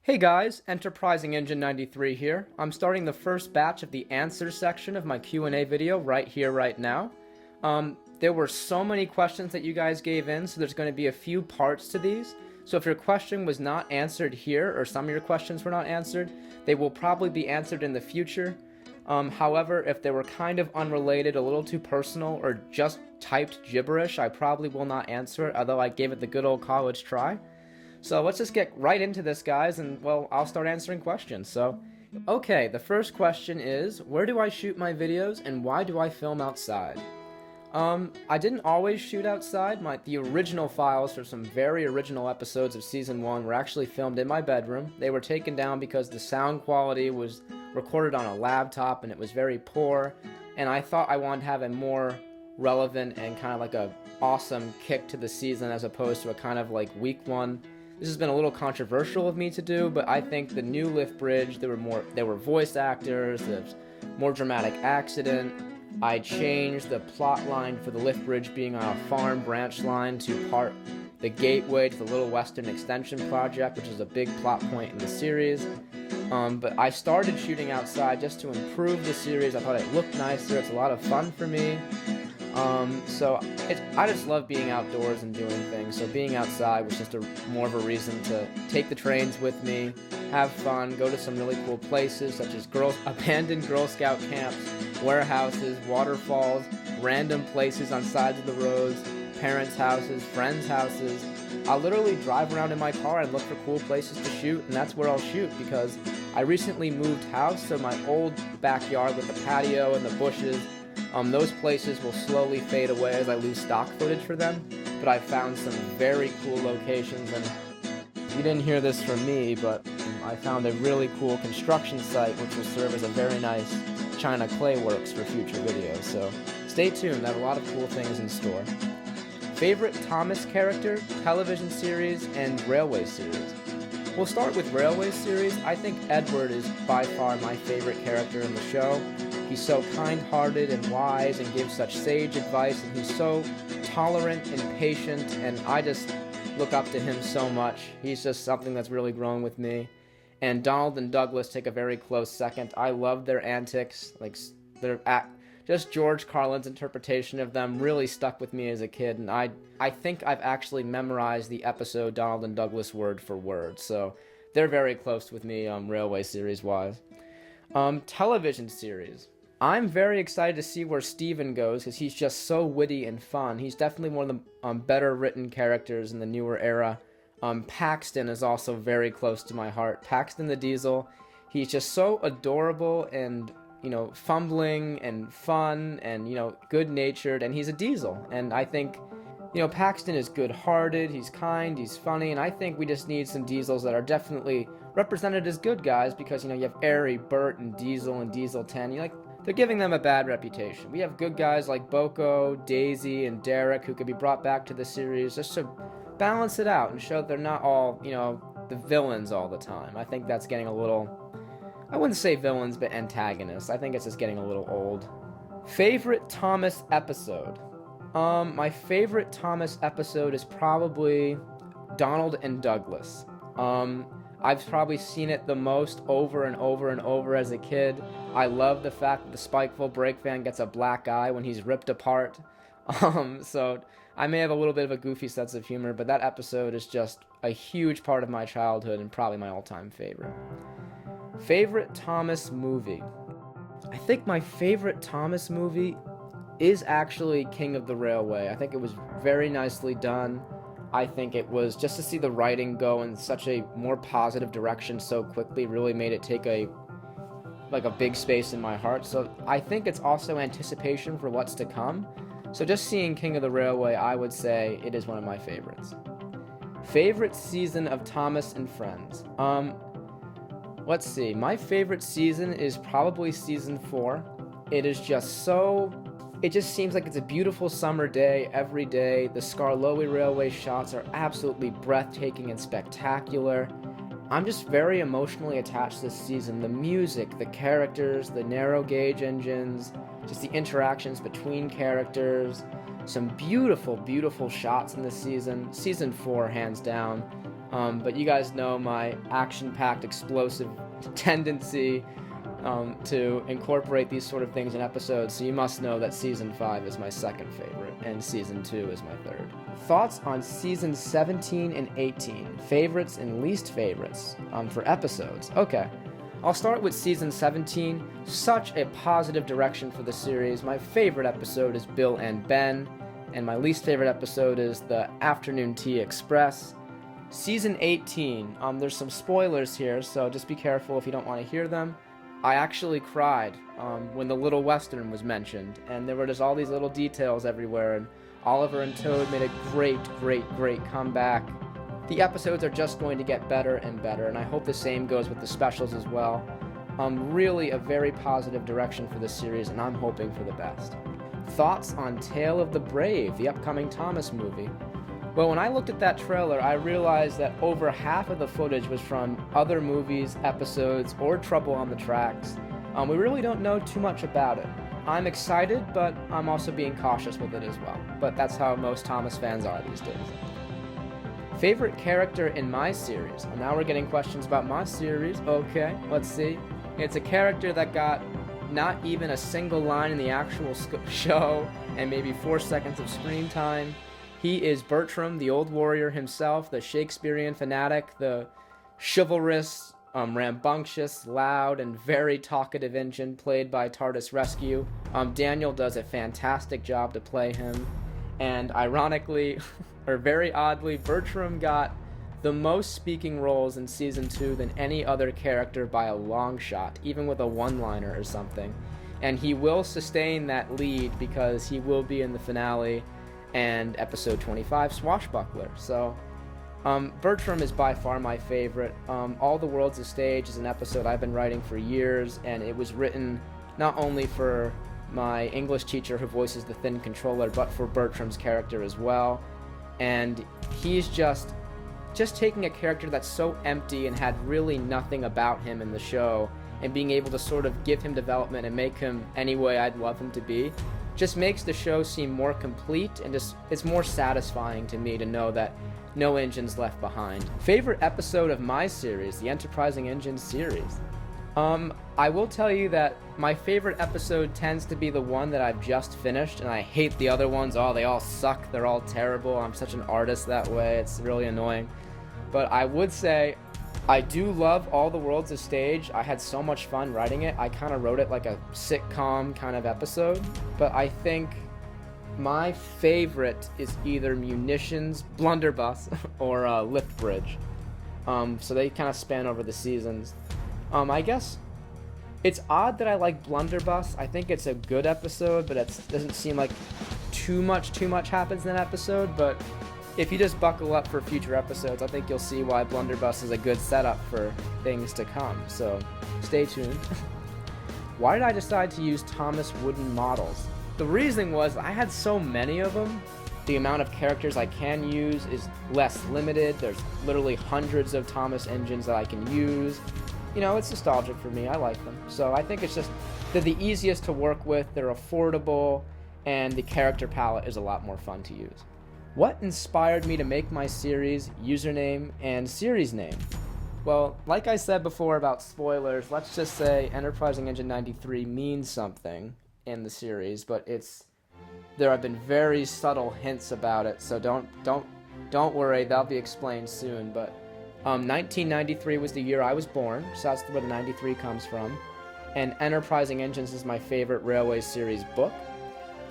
Hey guys, Enterprising Engine 93 here. I'm starting the first batch of the answers section of my Q&A video right here, right now. There were so many questions that you guys gave in, so there's going to be a few parts to these. So if your question was not answered here, or some of your questions were not answered, they will probably be answered in the future. However, if they were kind of unrelated, a little too personal, or just typed gibberish, I probably will not answer it, although I gave it the good old college try. So let's just get right into this, guys, and, well, I'll start answering questions. Okay, the first question is, where do I shoot my videos, and why do I film outside? I didn't always shoot outside. The original files for some very original episodes of Season 1 were actually filmed in my bedroom. They were taken down because the sound quality was recorded on a laptop, and it was very poor, and I thought I wanted to have a more relevant and kind of like a awesome kick to the season as opposed to a kind of like weak one. This has been a little controversial of me to do, but I think the new lift bridge, there were voice actors, there's more dramatic accident. I changed the plot line for the lift bridge being on a farm branch line to the gateway to the Little Western Extension project, which is a big plot point in the series. But I started shooting outside just to improve the series. I thought it looked nicer. It's a lot of fun for me. I just love being outdoors and doing things, so being outside was just more of a reason to take the trains with me, have fun, go to some really cool places such as abandoned Girl Scout camps, warehouses, waterfalls, random places on sides of the roads, parents' houses, friends' houses. I'll literally drive around in my car and look for cool places to shoot, and that's where I'll shoot because I recently moved house, so my old backyard with the patio and the bushes, those places will slowly fade away as I lose stock footage for them, but I found some very cool locations, and you didn't hear this from me, but I found a really cool construction site which will serve as a very nice China clay works for future videos, so stay tuned, I have a lot of cool things in store. Favorite Thomas character, television series, and railway series. We'll start with railway series. I think Edward is by far my favorite character in the show. He's so kind-hearted and wise and gives such sage advice, and he's so tolerant and patient, and I just look up to him so much. He's just something that's really grown with me. And Donald and Douglas take a very close second. I love their antics, just George Carlin's interpretation of them really stuck with me as a kid, and I think I've actually memorized the episode Donald and Douglas word for word, so they're very close with me, railway series-wise. Television series. I'm very excited to see where Steven goes, because he's just so witty and fun. He's definitely one of the better written characters in the newer era. Paxton is also very close to my heart. Paxton the Diesel, he's just so adorable and, fumbling and fun and, good-natured, and he's a diesel. And I think, Paxton is good-hearted, he's kind, he's funny, and I think we just need some diesels that are definitely represented as good guys because, you have Airy, Bert, and Diesel 10. They're giving them a bad reputation. We have good guys like Boko, Daisy, and Derek who could be brought back to the series just to balance it out and show that they're not all, the villains all the time. I think that's getting a little... I wouldn't say villains, but antagonists. I think it's just getting a little old. Favorite Thomas episode? My favorite Thomas episode is probably Donald and Douglas. I've probably seen it the most over and over and over as a kid. I love the fact that the Spikeville brake van gets a black eye when he's ripped apart. So I may have a little bit of a goofy sense of humor, but that episode is just a huge part of my childhood and probably my all-time favorite. Favorite Thomas movie? I think my favorite Thomas movie is actually King of the Railway. I think it was very nicely done. I think it was, just to see the writing go in such a more positive direction so quickly really made it take a big space in my heart. So I think it's also anticipation for what's to come. So just seeing King of the Railway, I would say it is one of my favorites. Favorite season of Thomas and Friends? Let's see. My favorite season is probably season 4. It is just so... It just seems like it's a beautiful summer day every day. The Skarloey Railway shots are absolutely breathtaking and spectacular. I'm just very emotionally attached to this season. The music, the characters, the narrow gauge engines, just the interactions between characters. Some beautiful, beautiful shots in this season. Season 4, hands down. But you guys know my action-packed, explosive tendency to incorporate these sort of things in episodes, so you must know that Season 5 is my second favorite, and Season 2 is my third. Thoughts on Seasons 17 and 18, favorites and least favorites for episodes. Okay, I'll start with Season 17, such a positive direction for the series. My favorite episode is Bill and Ben, and my least favorite episode is the Afternoon Tea Express. Season 18, there's some spoilers here, so just be careful if you don't want to hear them. I actually cried when the Little Western was mentioned, and there were just all these little details everywhere, and Oliver and Toad made a great comeback. The episodes are just going to get better and better, and I hope the same goes with the specials as well. Really a very positive direction for this series, and I'm hoping for the best. Thoughts on Tale of the Brave, the upcoming Thomas movie? Well, when I looked at that trailer, I realized that over half of the footage was from other movies, episodes, or Trouble on the Tracks. We really don't know too much about it. I'm excited, but I'm also being cautious with it as well. But that's how most Thomas fans are these days. Favorite character in my series? And now we're getting questions about my series. Okay, let's see. It's a character that got not even a single line in the actual show, and maybe 4 seconds of screen time. He is Bertram, the old warrior himself, the Shakespearean fanatic, the chivalrous, rambunctious, loud, and very talkative Injun played by TARDIS Rescue. Daniel does a fantastic job to play him, and ironically, or very oddly, Bertram got the most speaking roles in Season 2 than any other character by a long shot, even with a one-liner or something. And he will sustain that lead because he will be in the finale and episode 25, Swashbuckler. So Bertram is by far my favorite. All the World's a Stage is an episode I've been writing for years, and it was written not only for my English teacher who voices the Thin Controller, but for Bertram's character as well. And he's just taking a character that's so empty and had really nothing about him in the show, and being able to sort of give him development and make him any way I'd love him to be, just makes the show seem more complete, and just it's more satisfying to me to know that no Injun's left behind. Favorite episode of my series, the Enterprising Injun series? I will tell you that my favorite episode tends to be the one that I've just finished, and I hate the other ones. Oh, they all suck, they're all terrible. I'm such an artist that way, it's really annoying. But I would say I do love All the World's a Stage. I had so much fun writing it. I kind of wrote it like a sitcom kind of episode. But I think my favorite is either Munitions, Blunderbuss, or Lift Bridge. So they kind of span over the seasons. I guess it's odd that I like Blunderbuss. I think it's a good episode, but it doesn't seem like too much happens in that episode. But if you just buckle up for future episodes, I think you'll see why Blunderbuss is a good setup for things to come. So stay tuned. Why did I decide to use Thomas wooden models? The reason was I had so many of them. The amount of characters I can use is less limited. There's literally hundreds of Thomas engines that I can use. You know, it's nostalgic for me. I like them. So I think it's just, they're the easiest to work with, they're affordable, and the character palette is a lot more fun to use. What inspired me to make my series, username, and series name? Well, like I said before about spoilers, let's just say Enterprising Engine 93 means something in the series, but there have been very subtle hints about it, so don't worry, that'll be explained soon. But 1993 was the year I was born, so that's where the 93 comes from. And Enterprising Engines is my favorite Railway series book.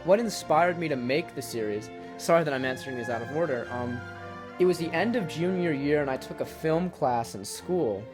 What inspired me to make the series? Sorry that I'm answering these out of order. It was the end of junior year, and I took a film class in school,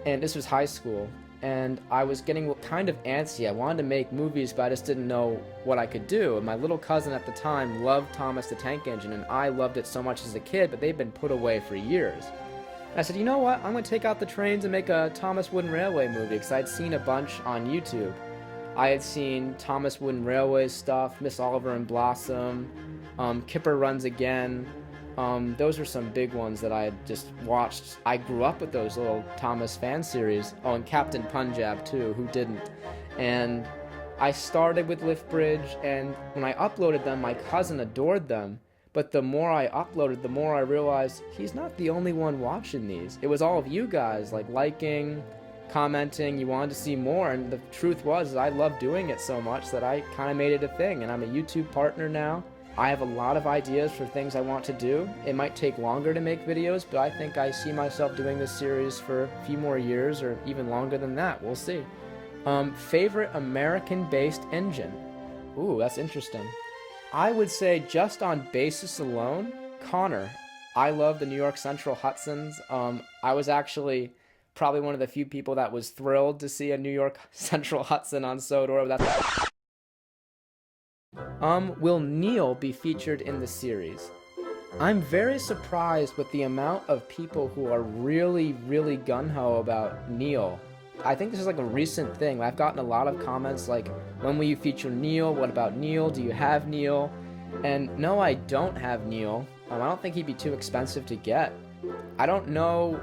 and this was high school, and I was getting kind of antsy. I wanted to make movies, but I just didn't know what I could do. And my little cousin at the time loved Thomas the Tank Engine, and I loved it so much as a kid, but they've been put away for years. And I said, you know what? I'm going to take out the trains and make a Thomas Wooden Railway movie, because I'd seen a bunch on YouTube. I had seen Thomas Wooden Railway stuff, Miss Oliver and Blossom, Kipper Runs Again. Those are some big ones that I had just watched. I grew up with those little Thomas fan series. Oh, and Captain Punjab too, who didn't? And I started with Lift Bridge, and when I uploaded them, my cousin adored them, But the more I uploaded, the more I realized he's not the only one watching these. It was all of you guys, like liking, commenting, you wanted to see more, and the truth was I love doing it so much that I kind of made it a thing, and I'm a YouTube partner now. I have a lot of ideas for things I want to do. It might take longer to make videos, but I think I see myself doing this series for a few more years, or even longer than that. We'll see. Favorite American-based engine? Ooh, that's interesting. I would say just on basis alone, Connor. I love the New York Central Hudsons. I was actually probably one of the few people that was thrilled to see a New York Central Hudson on Sodor. Will Neil be featured in the series? I'm very surprised with the amount of people who are really, really gung-ho about Neil. I think this is like a recent thing. I've gotten a lot of comments like, when will you feature Neil? What about Neil? Do you have Neil? And no, I don't have Neil. I don't think he'd be too expensive to get. I don't know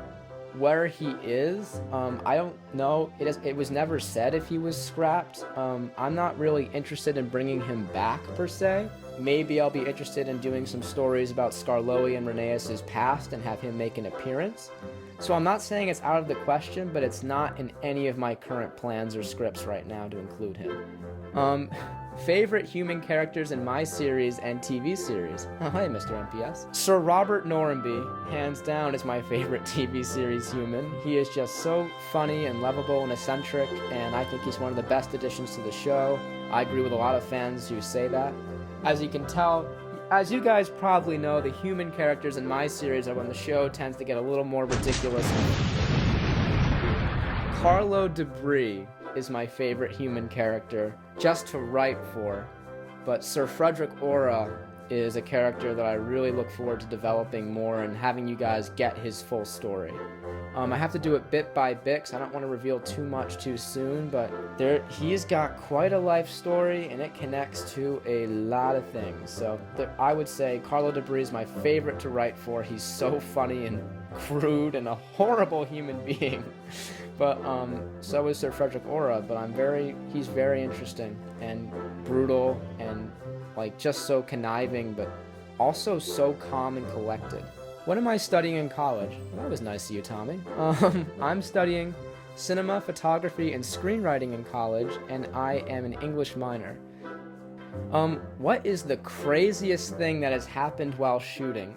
where he is. I don't know. It was never said if he was scrapped. I'm not really interested in bringing him back per se. Maybe I'll be interested in doing some stories about Skarloey and Rheneas' past and have him make an appearance. So I'm not saying it's out of the question, but it's not in any of my current plans or scripts right now to include him. Favorite human characters in my series and TV series? Oh, hey, Mr. MPS. Sir Robert Norrenby, hands down, is my favorite TV series human. He is just so funny and lovable and eccentric, and I think he's one of the best additions to the show. I agree with a lot of fans who say that. As you can tell, as you guys probably know, the human characters in my series are when the show tends to get a little more ridiculous. Carlo Debris is my favorite human character, just to write for, but Sir Frederick Ora is a character that I really look forward to developing more and having you guys get his full story. I have to do it bit by bit, because I don't want to reveal too much too soon, but he's got quite a life story, and it connects to a lot of things. So I would say Carlo Debris is my favorite to write for. He's so funny and crude and a horrible human being. But so is Sir Frederick Ora, but he's very interesting and brutal and like just so conniving, but also so calm and collected. What am I studying in college? That was nice of you, Tommy. I'm studying cinema, photography, and screenwriting in college, and I am an English minor. What is the craziest thing that has happened while shooting?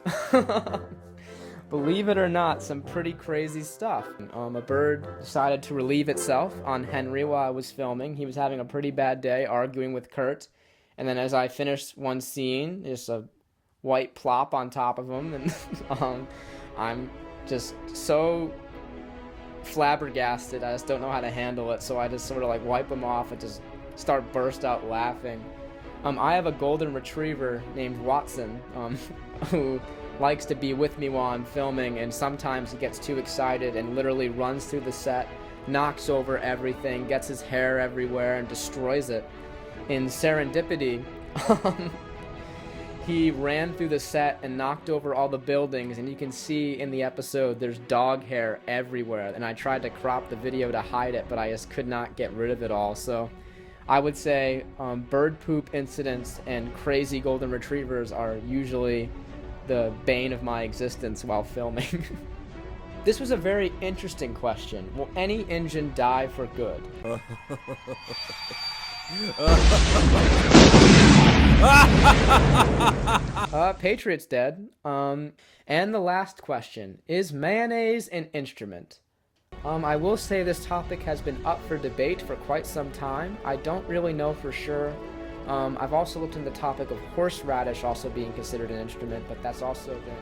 Believe it or not, some pretty crazy stuff. A bird decided to relieve itself on Henry while I was filming. He was having a pretty bad day, arguing with Kurt. And then as I finished one scene, just a white plop on top of him, and I'm just so flabbergasted. I just don't know how to handle it, so I just sort of like wipe him off and just burst out laughing. I have a golden retriever named Watson, who likes to be with me while I'm filming, and sometimes he gets too excited and literally runs through the set, knocks over everything, gets his hair everywhere, and destroys it. In Serendipity, he ran through the set and knocked over all the buildings, and you can see in the episode there's dog hair everywhere, and I tried to crop the video to hide it, but I just could not get rid of it all. So I would say bird poop incidents and crazy golden retrievers are usually the bane of my existence while filming. This was a very interesting question. Will any engine die for good? Patriot's dead. And the last question, is mayonnaise an instrument? I will say this topic has been up for debate for quite some time. I don't really know for sure. I've also looked into the topic of horseradish also being considered an instrument, but that's also been